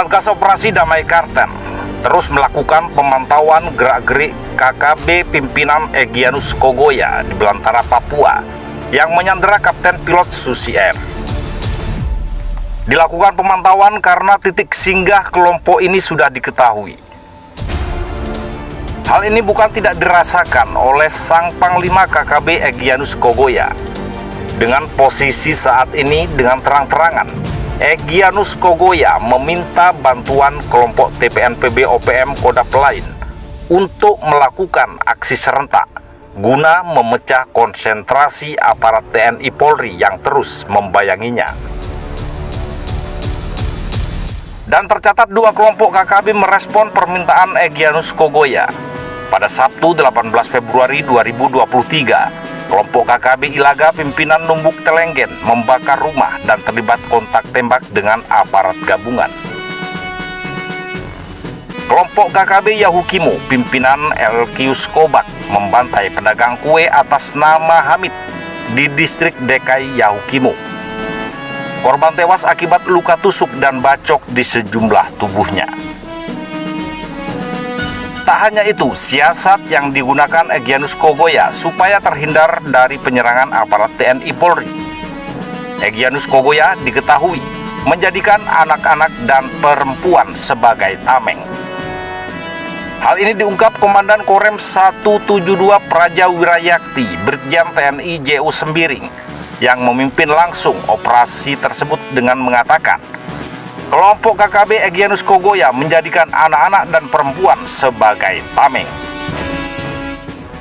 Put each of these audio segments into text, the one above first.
Satgas Operasi Damai Karten terus melakukan pemantauan gerak-gerik KKB pimpinan Egyanus Kogoya di Belantara, Papua yang menyandera Kapten Pilot Susi Air. Dilakukan pemantauan karena titik singgah kelompok ini sudah diketahui. Hal ini bukan tidak dirasakan oleh sang Panglima KKB Egyanus Kogoya. Dengan posisi saat ini dengan terang-terangan, Egyanus Kogoya meminta bantuan kelompok TPNPB OPM Kodap lain untuk melakukan aksi serentak guna memecah konsentrasi aparat TNI Polri yang terus membayanginya. Dan tercatat dua kelompok KKB merespon permintaan Egyanus Kogoya. Pada Sabtu 18 Februari 2023, kelompok KKB Ilaga pimpinan Numbuk Telenggen membakar rumah dan terlibat kontak tembak dengan aparat gabungan. Kelompok KKB Yahukimo pimpinan Elkius Kobak membantai pedagang kue atas nama Hamid di distrik DKI Yahukimo. Korban tewas akibat luka tusuk dan bacok di sejumlah tubuhnya. Tak hanya itu, siasat yang digunakan Egyanus Kogoya supaya terhindar dari penyerangan aparat TNI Polri. Egyanus Kogoya diketahui menjadikan anak-anak dan perempuan sebagai tameng. Hal ini diungkap Komandan Korem 172 Praja Wirayakti Brigjen TNI JU Sembiring yang memimpin langsung operasi tersebut dengan mengatakan, kelompok KKB Egyanus Kogoya menjadikan anak-anak dan perempuan sebagai tameng.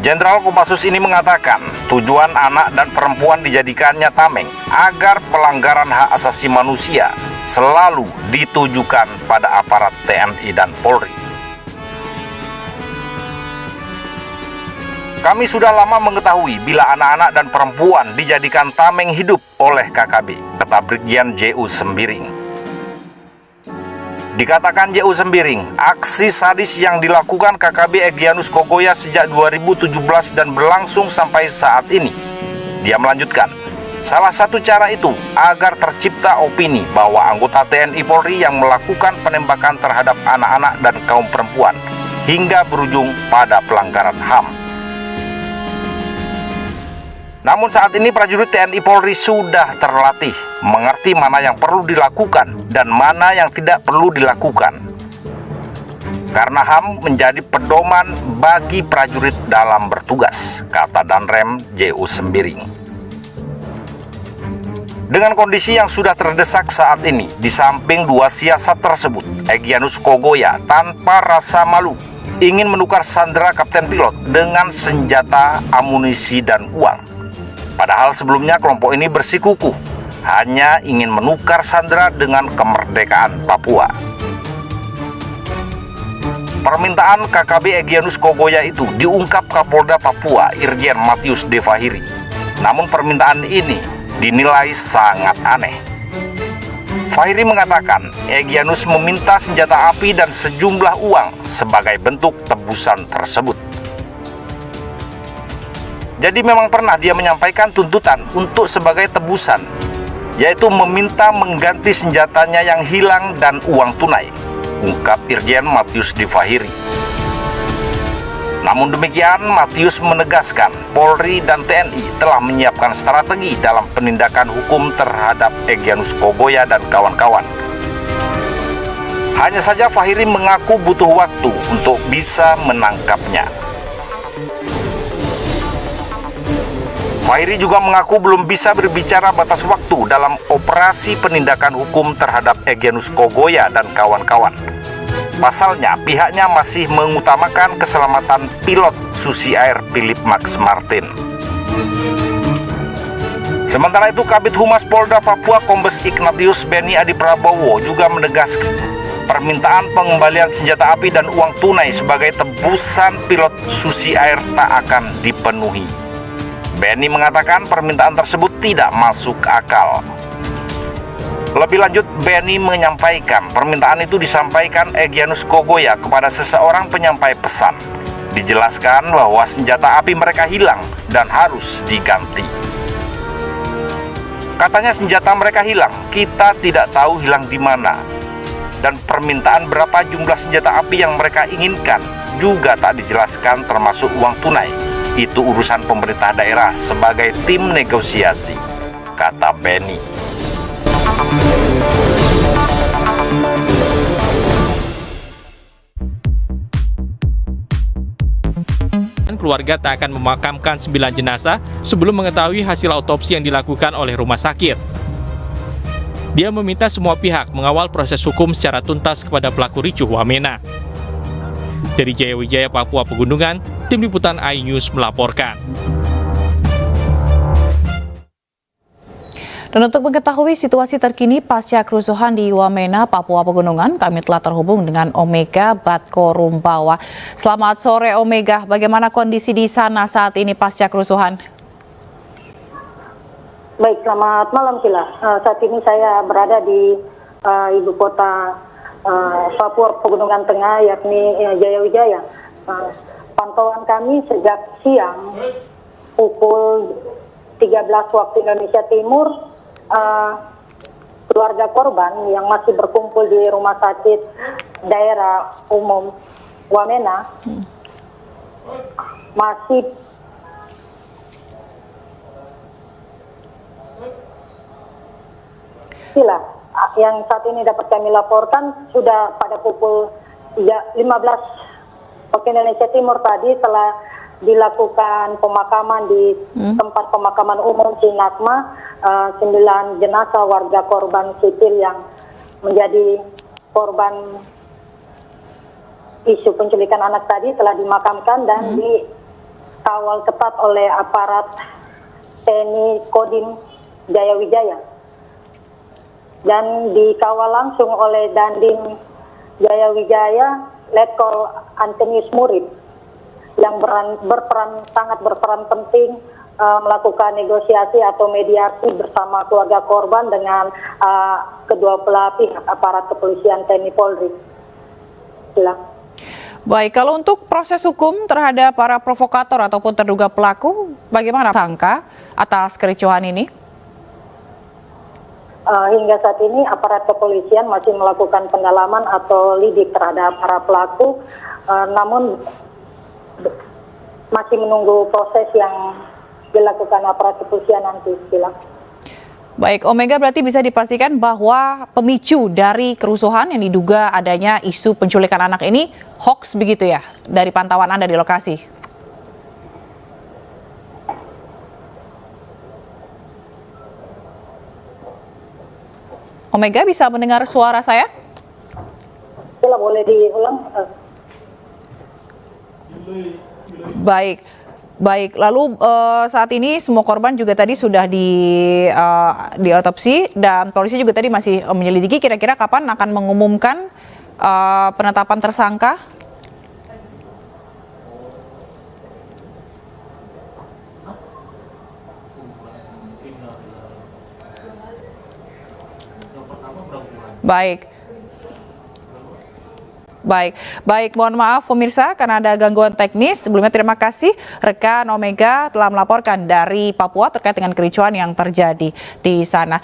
Jenderal Kopassus ini mengatakan tujuan anak dan perempuan dijadikannya tameng agar pelanggaran hak asasi manusia selalu ditujukan pada aparat TNI dan Polri. Kami sudah lama mengetahui bila anak-anak dan perempuan dijadikan tameng hidup oleh KKB, kata Brigjen JU Sembiring. Dikatakan JU Sembiring, aksi sadis yang dilakukan KKB Egyanus Kogoya sejak 2017 dan berlangsung sampai saat ini. Dia melanjutkan, salah satu cara itu agar tercipta opini bahwa anggota TNI Polri yang melakukan penembakan terhadap anak-anak dan kaum perempuan hingga berujung pada pelanggaran HAM. Namun saat ini prajurit TNI Polri sudah terlatih, mengerti mana yang perlu dilakukan dan mana yang tidak perlu dilakukan. Karena HAM menjadi pedoman bagi prajurit dalam bertugas, kata Danrem JU Sembiring. Dengan kondisi yang sudah terdesak saat ini, di samping dua siasat tersebut, Egyanus Kogoya tanpa rasa malu ingin menukar sandera Kapten Pilot dengan senjata, amunisi, dan uang. Padahal sebelumnya kelompok ini bersikukuh hanya ingin menukar sandera dengan kemerdekaan Papua. Permintaan KKB Egyanus Kogoya itu diungkap Kapolda Papua Irjen Matius De Fahiri. Namun permintaan ini dinilai sangat aneh. Fahiri mengatakan Egyanus meminta senjata api dan sejumlah uang sebagai bentuk tebusan tersebut. Jadi memang pernah dia menyampaikan tuntutan untuk sebagai tebusan, yaitu meminta mengganti senjatanya yang hilang dan uang tunai, ungkap Irjen Matius De Fahiri. Namun demikian, Matius menegaskan Polri dan TNI telah menyiapkan strategi dalam penindakan hukum terhadap Egyanus Kogoya dan kawan-kawan. Hanya saja Fahiri mengaku butuh waktu untuk bisa menangkapnya. Fahiri juga mengaku belum bisa berbicara batas waktu dalam operasi penindakan hukum terhadap Egyanus Kogoya dan kawan-kawan. Pasalnya, pihaknya masih mengutamakan keselamatan pilot Susi Air Philip Max Martin. Sementara itu, Kabid Humas Polda Papua Kombes Ignatius Beni Adi Prabowo juga menegaskan permintaan pengembalian senjata api dan uang tunai sebagai tebusan pilot Susi Air tak akan dipenuhi. Beni mengatakan permintaan tersebut tidak masuk akal. Lebih lanjut, Beni menyampaikan permintaan itu disampaikan Egyanus Kogoya kepada seseorang penyampai pesan. Dijelaskan bahwa senjata api mereka hilang dan harus diganti. Katanya senjata mereka hilang, kita tidak tahu hilang di mana. dan permintaan berapa jumlah senjata api yang mereka inginkan juga tak dijelaskan, termasuk uang tunai. Itu urusan pemerintah daerah sebagai tim negosiasi, kata Benny. Keluarga tak akan memakamkan 9 jenazah sebelum mengetahui hasil autopsi yang dilakukan oleh rumah sakit. Dia meminta semua pihak mengawal proses hukum secara tuntas kepada pelaku ricuh Wamena. Dari Jayawijaya, Papua Pegunungan, Tim Liputan iNews melaporkan. Dan untuk mengetahui situasi terkini pasca kerusuhan di Wamena, Papua Pegunungan, kami telah terhubung dengan Omega Batko Rumbawa. Selamat sore Omega, bagaimana kondisi di sana saat ini pasca kerusuhan? Baik, selamat malam Sila. Saat ini saya berada di ibu kota Papua Pegunungan Tengah, yakni Jayawijaya. Pantauan kami sejak siang pukul 13 waktu Indonesia Timur, keluarga korban yang masih berkumpul di rumah sakit daerah umum Wamena masih yang saat ini dapat kami laporkan sudah pada pukul 15 waktu Indonesia Timur tadi telah dilakukan pemakaman di tempat pemakaman umum Sinakma. 9 jenazah warga korban sipil yang menjadi korban isu penculikan anak tadi telah dimakamkan dan dikawal ketat oleh aparat TNI Kodim Jayawijaya dan dikawal langsung oleh Dandim Jayawijaya Letkol Antonius Murid yang sangat berperan penting melakukan negosiasi atau mediasi bersama keluarga korban dengan kedua belah pihak aparat kepolisian TNI Polri. Silakan. Baik, kalau untuk proses hukum terhadap para provokator ataupun terduga pelaku, bagaimana sangka atas kericuhan ini? Hingga saat ini aparat kepolisian masih melakukan pendalaman atau lidik terhadap para pelaku, namun masih menunggu proses yang dilakukan aparat kepolisian nanti. Baik, Omega, berarti bisa dipastikan bahwa pemicu dari kerusuhan yang diduga adanya isu penculikan anak ini hoax begitu ya, dari pantauan Anda di lokasi? Omega, bisa mendengar suara saya? Sila, boleh diulang? Baik. Lalu saat ini semua korban juga tadi sudah diotopsi dan polisi juga tadi masih menyelidiki. Kira-kira kapan akan mengumumkan penetapan tersangka? Baik, mohon maaf pemirsa karena ada gangguan teknis. Sebelumnya terima kasih rekan Omega telah melaporkan dari Papua terkait dengan kericuhan yang terjadi di sana.